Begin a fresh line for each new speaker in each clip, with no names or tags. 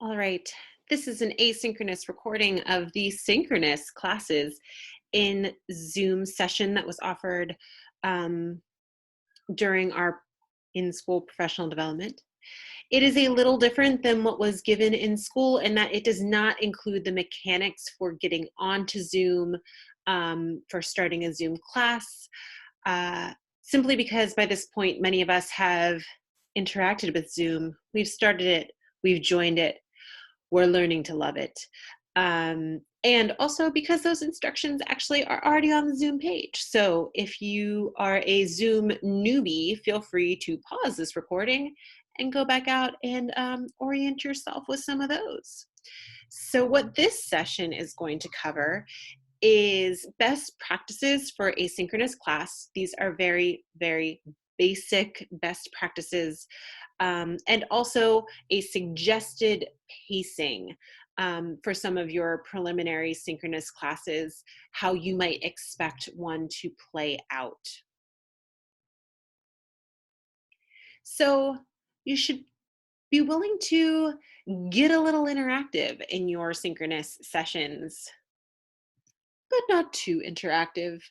All right, this is an asynchronous recording of the synchronous classes in Zoom session that was offered um, during our in-school professional development. It is a little different than what was given in school in that it does not include the mechanics for getting onto Zoom, for starting a Zoom class, uh, simply because by this point, many of us have interacted with Zoom. We've started it, we've joined it, we're learning to love it. And also because those instructions actually are already on the Zoom page. So if you are a Zoom newbie, feel free to pause this recording and go back out and orient yourself with some of those. So what this session is going to cover is best practices for asynchronous class. These are very, very basic best practices, and also a suggested pacing for some of your preliminary synchronous classes, how you might expect one to play out. So you should be willing to get a little interactive in your synchronous sessions, but not too interactive.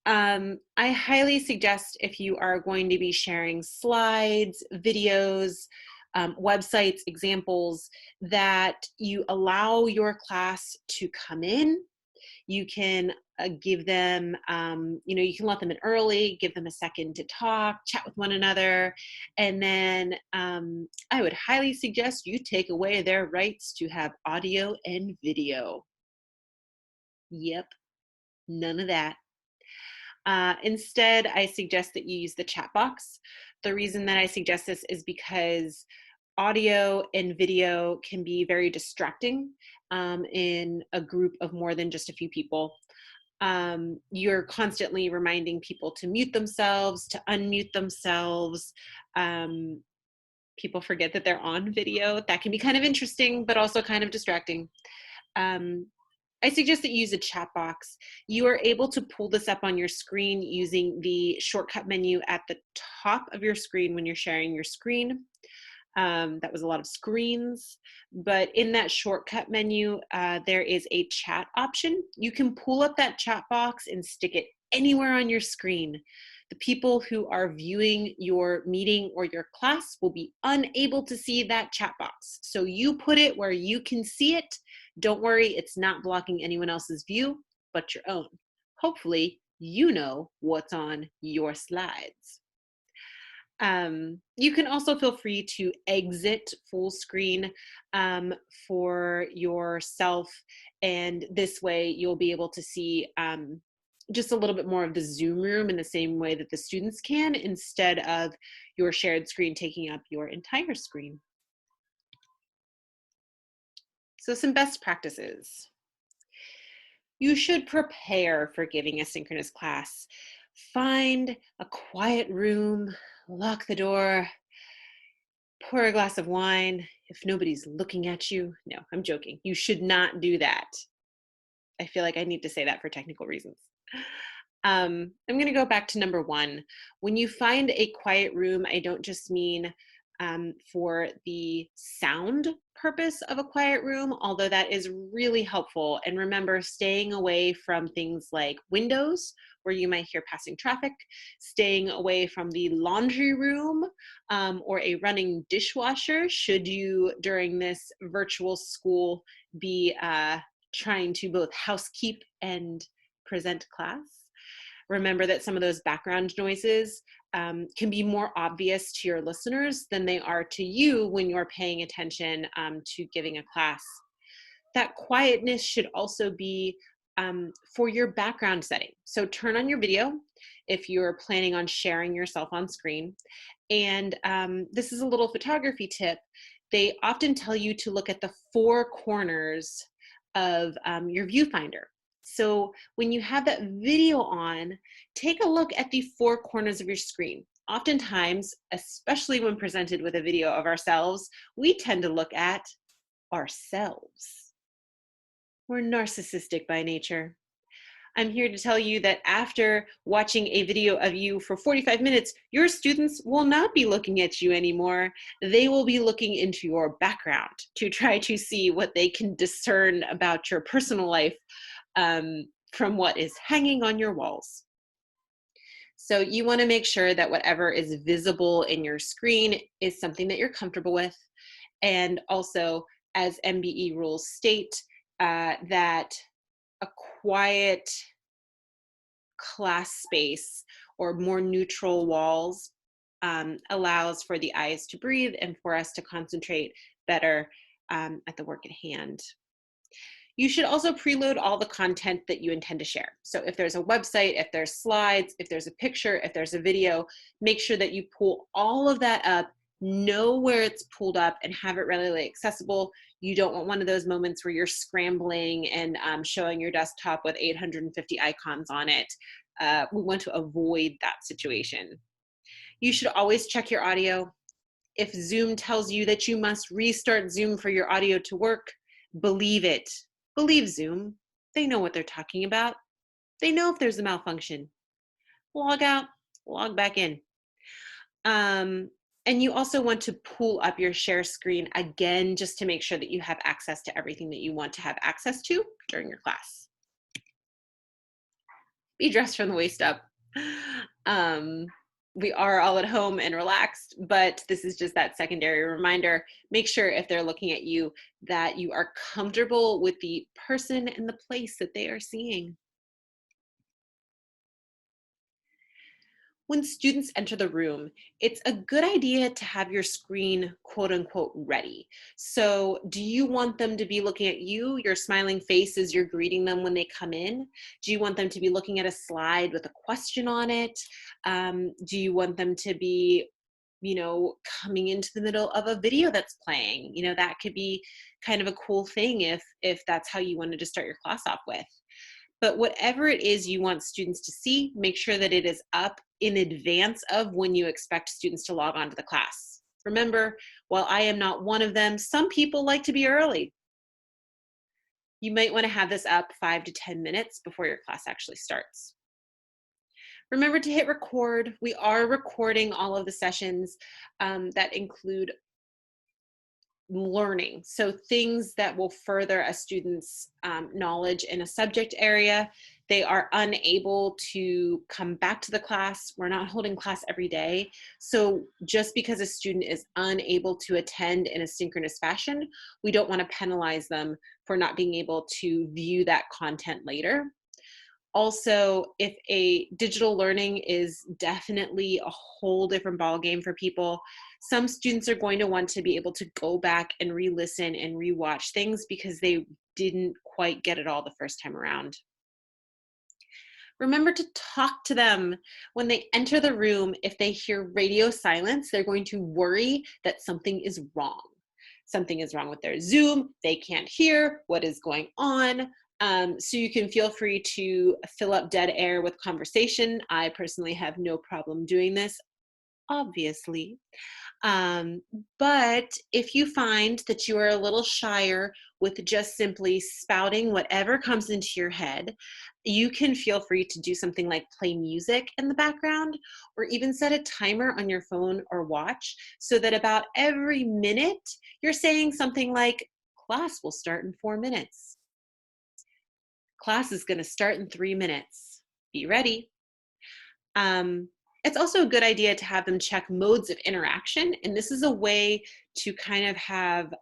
I highly suggest if you are going to be sharing slides, videos, websites, examples, that you allow your class to come in. You can give them, you can let them in early, give them a second to talk, chat with one another, and then I would highly suggest you take away their rights to have audio and video. Yep. None of that. Instead, I suggest that you use the chat box. The reason that I suggest this is because audio and video can be very distracting in a group of more than just a few people. You're constantly reminding people to mute themselves, to unmute themselves. People forget that they're on video. That can be kind of interesting, but also kind of distracting. I suggest that you use a chat box. You are able to pull this up on your screen using the shortcut menu at the top of your screen when you're sharing your screen. That was a lot of screens, but in that shortcut menu, there is a chat option. You can pull up that chat box and stick it anywhere on your screen. The people who are viewing your meeting or your class will be unable to see that chat box. So you put it where you can see it. Don't worry, it's not blocking anyone else's view but your own. Hopefully, you know what's on your slides. You can also feel free to exit full screen for yourself, and this way you'll be able to see just a little bit more of the Zoom room in the same way that the students can, instead of your shared screen taking up your entire screen. So some best practices. You should prepare for giving a synchronous class. Find a quiet room, lock the door, pour a glass of wine if nobody's looking at you. No, I'm joking. You should not do that. I feel like I need to say that for technical reasons. I'm going to go back to number one. When you find a quiet room, I don't just mean for the sound purpose of a quiet room, although that is really helpful. And remember, staying away from things like windows where you might hear passing traffic, staying away from the laundry room or a running dishwasher, should you, during this virtual school, be trying to both housekeep and present class. Remember that some of those background noises can be more obvious to your listeners than they are to you when you're paying attention to giving a class. That quietness should also be for your background setting. So turn on your video if you're planning on sharing yourself on screen. And this is a little photography tip. They often tell you to look at the four corners of your viewfinder. So when you have that video on, take a look at the four corners of your screen. Oftentimes, especially when presented with a video of ourselves, we tend to look at ourselves. We're narcissistic by nature. I'm here to tell you that after watching a video of you for 45 minutes, your students will not be looking at you anymore. They will be looking into your background to try to see what they can discern about your personal life from what is hanging on your walls. So you want to make sure that whatever is visible in your screen is something that you're comfortable with. And also, as MBE rules state, that a quiet class space or more neutral walls allows for the eyes to breathe and for us to concentrate better at the work at hand. You should also preload all the content that you intend to share. So if there's a website, if there's slides, if there's a picture, if there's a video, make sure that you pull all of that up, know where it's pulled up, and have it readily accessible. You don't want one of those moments where you're scrambling and showing your desktop with 850 icons on it. We want to avoid that situation. You should always check your audio. If Zoom tells you that you must restart Zoom for your audio to work, believe it. Believe Zoom. They know what they're talking about. They know if there's a malfunction. Log out, log back in. And you also want to pull up your share screen again, just to make sure that you have access to everything that you want to have access to during your class. Be dressed from the waist up. We are all at home and relaxed, but this is just that secondary reminder. Make sure if they're looking at you that you are comfortable with the person and the place that they are seeing. When students enter the room, it's a good idea to have your screen quote unquote ready. So do you want them to be looking at you, your smiling face as you're greeting them when they come in? Do you want them to be looking at a slide with a question on it? Do you want them to be, coming into the middle of a video that's playing? That could be kind of a cool thing if that's how you wanted to start your class off with. But whatever it is you want students to see, make sure that it is up in advance of when you expect students to log on to the class. Remember, while I am not one of them, some people like to be early. You might want to have this up 5 to 10 minutes before your class actually starts. Remember to hit record. We are recording all of the sessions that include learning. So things that will further a student's knowledge in a subject area. They are unable to come back to the class. We're not holding class every day. So just because a student is unable to attend in a synchronous fashion, we don't want to penalize them for not being able to view that content later. Also, if a digital learning is definitely a whole different ballgame for people, some students are going to want to be able to go back and re-listen and re-watch things because they didn't quite get it all the first time around. Remember to talk to them. When they enter the room, if they hear radio silence, they're going to worry that something is wrong. Something is wrong with their Zoom. They can't hear what is going on. So you can feel free to fill up dead air with conversation. I personally have no problem doing this, obviously. But if you find that you are a little shyer with just simply spouting whatever comes into your head, you can feel free to do something like play music in the background, or even set a timer on your phone or watch so that about every minute you're saying something like, class will start in 4 minutes. Class is going to start in 3 minutes. Be ready. It's also a good idea to have them check modes of interaction. And this is a way to kind of have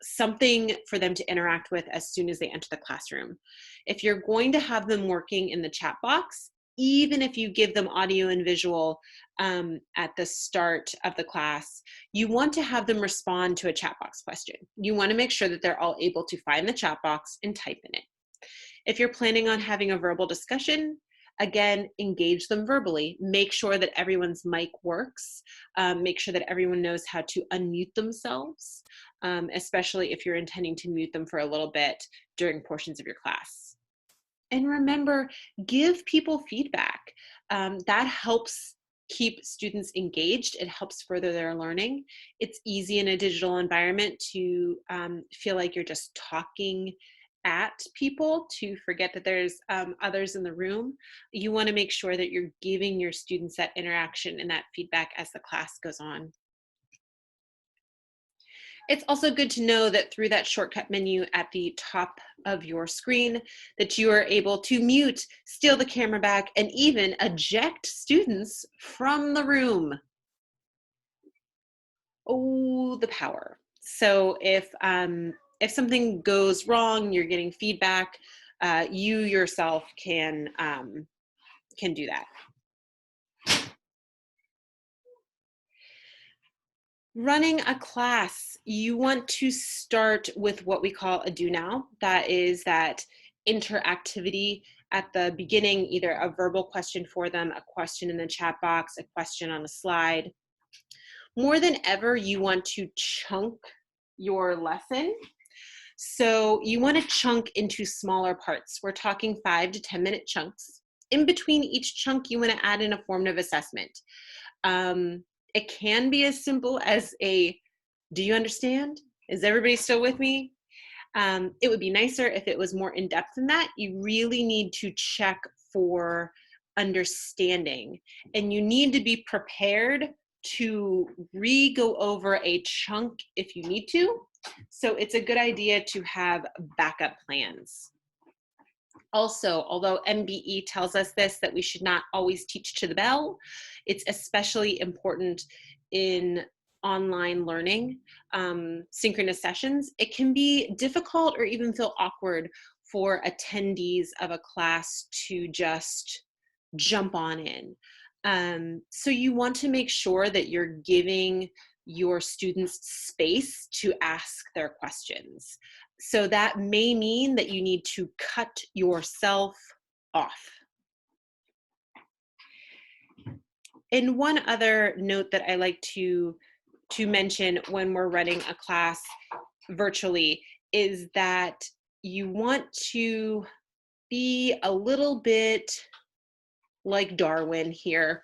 something for them to interact with as soon as they enter the classroom. If you're going to have them working in the chat box, even if you give them audio and visual at the start of the class, you want to have them respond to a chat box question. You want to make sure that they're all able to find the chat box and type in it. If you're planning on having a verbal discussion, again, engage them verbally. Make sure that everyone's mic works. Make sure that everyone knows how to unmute themselves, especially if you're intending to mute them for a little bit during portions of your class. And remember, give people feedback. That helps keep students engaged. It helps further their learning. It's easy in a digital environment to feel like you're just talking at people to forget that there's others in the room. You want to make sure that you're giving your students that interaction and that feedback as the class goes on. It's also good to know that through that shortcut menu at the top of your screen that you are able to mute, steal the camera back, and even eject students from the room. Oh, the power. So if something goes wrong, you're getting feedback, you yourself can do that. Running a class, you want to start with what we call a do now. That is that interactivity at the beginning, either a verbal question for them, a question in the chat box, a question on a slide. More than ever, you want to chunk your lesson. So you want to chunk into smaller parts. We're talking 5 to 10 minute chunks. In between each chunk, you want to add in a formative assessment. It can be as simple as a, do you understand? Is everybody still with me? It would be nicer if it was more in depth than that. You really need to check for understanding, and you need to be prepared to re-go over a chunk if you need to. So it's a good idea to have backup plans. Also, although MBE tells us this, that we should not always teach to the bell, it's especially important in online learning, synchronous sessions. It can be difficult or even feel awkward for attendees of a class to just jump on in. So you want to make sure that you're giving your students space to ask their questions. So that may mean that you need to cut yourself off. And one other note that I like to mention when we're running a class virtually is that you want to be a little bit like Darwin here.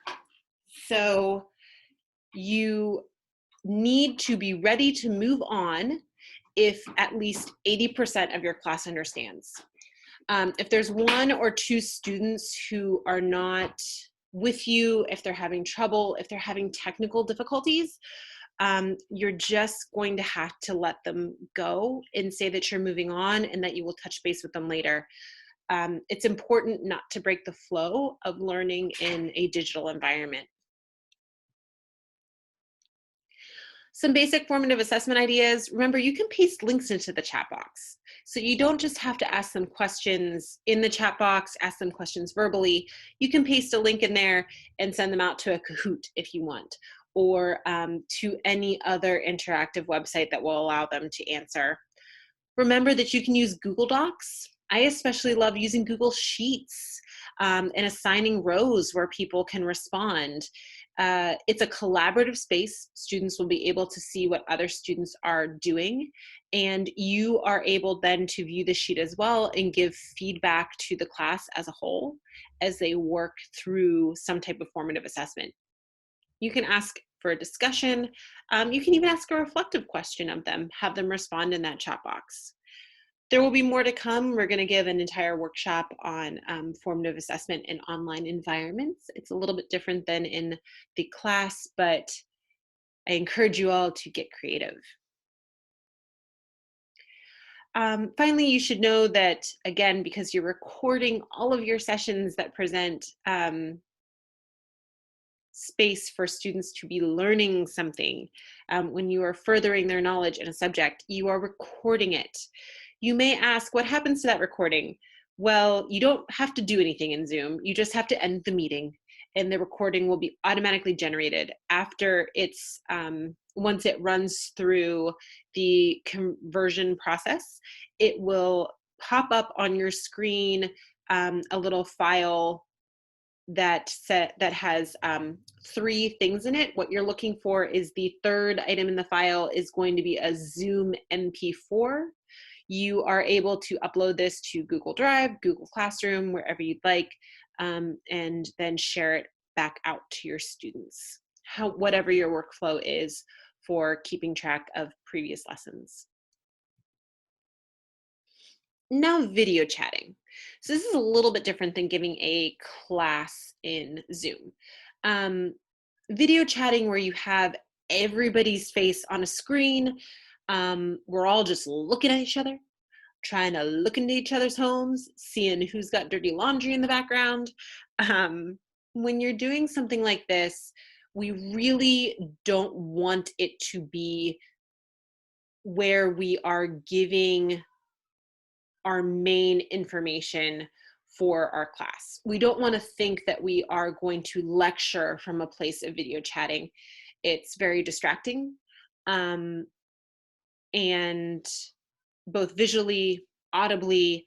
So you need to be ready to move on if at least 80% of your class understands. If there's 1 or 2 students who are not with you, if they're having trouble, if they're having technical difficulties, you're just going to have to let them go and say that you're moving on and that you will touch base with them later. It's important not to break the flow of learning in a digital environment. Some basic formative assessment ideas. Remember, you can paste links into the chat box. So you don't just have to ask them questions in the chat box, ask them questions verbally. You can paste a link in there and send them out to a Kahoot if you want, or to any other interactive website that will allow them to answer. Remember that you can use Google Docs. I especially love using Google Sheets and assigning rows where people can respond. It's a collaborative space. Students will be able to see what other students are doing, and you are able then to view the sheet as well and give feedback to the class as a whole as they work through some type of formative assessment. You can ask for a discussion. You can even ask a reflective question of them, have them respond in that chat box. There will be more to come. We're going to give an entire workshop on formative assessment in online environments. It's a little bit different than in the class, but I encourage you all to get creative. Finally, you should know that, again, because you're recording all of your sessions that present space for students to be learning something, when you are furthering their knowledge in a subject, you are recording it. You may ask, what happens to that recording? Well, you don't have to do anything in Zoom. You just have to end the meeting and the recording will be automatically generated after it's, once it runs through the conversion process, it will pop up on your screen a little file that has 3 things in it. What you're looking for is the 3rd item in the file is going to be a Zoom MP4. You are able to upload this to Google Drive, Google Classroom, wherever you'd like, and then share it back out to your students, whatever your workflow is for keeping track of previous lessons. Now video chatting. So this is a little bit different than giving a class in Zoom. Um, Video chatting where you have everybody's face on a screen. We're all just looking at each other, trying to look into each other's homes, seeing who's got dirty laundry in the background. Um, when you're doing something like this, we really don't want it to be where we are giving our main information for our class. We don't want to think that we are going to lecture from a place of video chatting. It's very distracting, um, and both visually, audibly.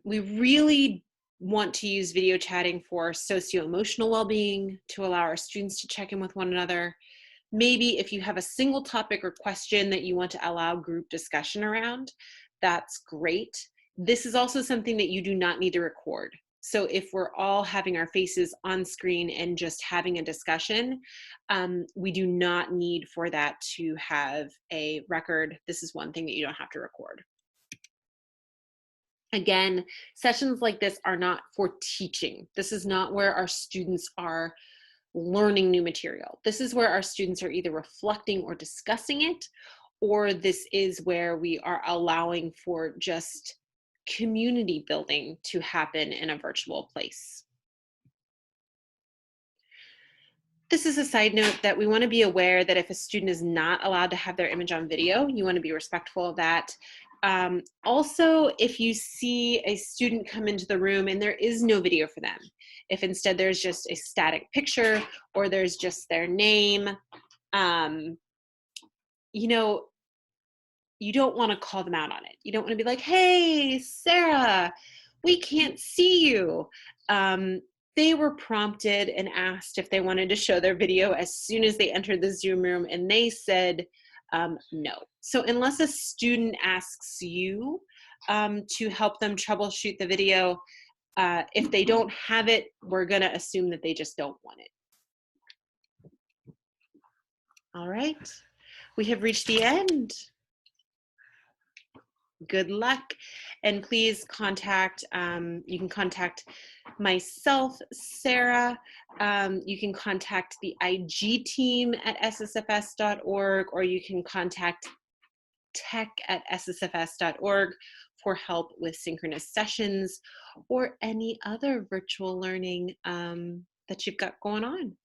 We really want to use video chatting for socio-emotional well-being, to allow our students to check in with one another. Maybe if you have a single topic or question that you want to allow group discussion around, that's great. This is also something that you do not need to record. So if we're all having our faces on screen and just having a discussion, we do not need for that to have a record. This is one thing that you don't have to record. Again, sessions like this are not for teaching. This is not where our students are learning new material. This is where our students are either reflecting or discussing it, or this is where we are allowing for just community building to happen in a virtual place. This is a side note that we want to be aware that if a student is not allowed to have their image on video, you want to be respectful of that. Also, if you see a student come into the room and there is no video for them, if instead there's just a static picture or there's just their name, you know, you don't want to call them out on it. You don't want to be like, hey, Sarah, we can't see you. They were prompted and asked if they wanted to show their video as soon as they entered the Zoom room, and they said no. So unless a student asks you to help them troubleshoot the video, if they don't have it, we're going to assume that they just don't want it. All right, we have reached the end. Good luck, and please contact, you can contact myself, Sarah, you can contact the IG team at ssfs.org, or you can contact tech@ssfs.org for help with synchronous sessions or any other virtual learning that you've got going on.